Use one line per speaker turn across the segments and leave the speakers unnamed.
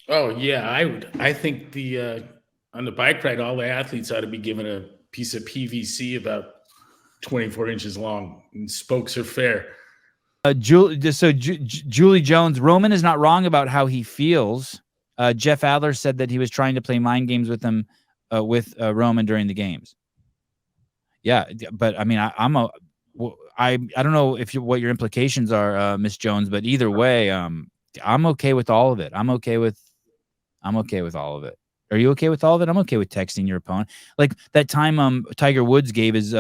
Oh yeah, I think the on the bike ride, all the athletes ought to be given a piece of PVC about 24 inches long, and spokes are fair.
Julie Jones, Roman is not wrong about how he feels. Jeff Adler said that he was trying to play mind games with him, with Roman during the games. Yeah, but I mean, I don't know what your implications are, Miss Jones, but either way, I'm okay with all of it. I'm okay with all of it. Are you okay with all of it? I'm okay with texting your opponent. Like that time Tiger Woods gave his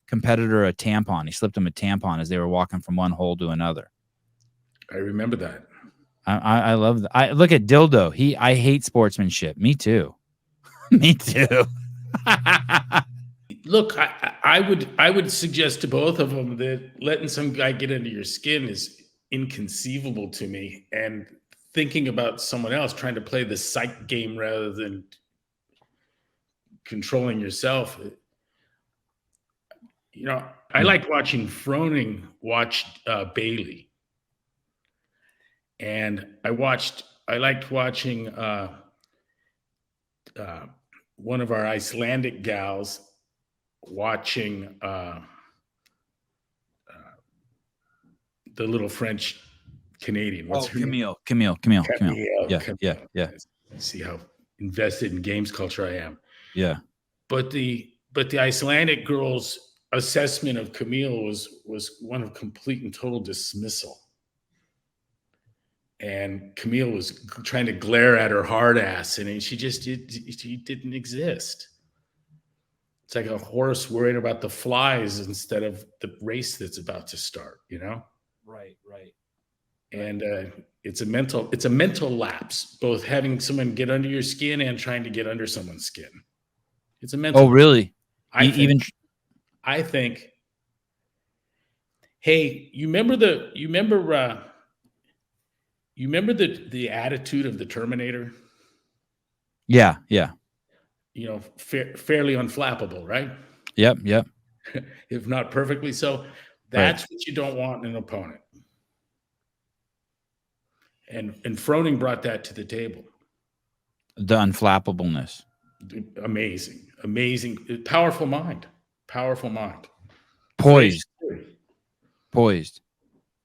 competitor a tampon. He slipped him a tampon as they were walking from one hole to another.
I remember that.
I love that. I look at Dildo. I hate sportsmanship. Me too. Me too.
Look, I would suggest to both of them that letting some guy get under your skin is inconceivable to me, and thinking about someone else trying to play the psych game rather than controlling yourself. You know, I liked watching Froning watch Bailey, and I liked watching one of our Icelandic gals watching the little French Canadian. What's her name?
Camille. Yeah.
See how invested in games culture I am.
Yeah.
But the Icelandic girl's assessment of Camille was one of complete and total dismissal. And Camille was trying to glare at her hard ass, and she didn't exist. It's like a horse worried about the flies instead of the race that's about to start, you know?
Right.
And it's a mental lapse, both having someone get under your skin and trying to get under someone's skin. It's a mental.
Oh, really?
I think. Hey, you remember the attitude of the Terminator?
Yeah.
You know, fairly unflappable, right?
Yep.
If not perfectly so. That's what you don't want in an opponent. And Froning brought that to the table.
The unflappableness.
Amazing. Powerful mind.
Poised.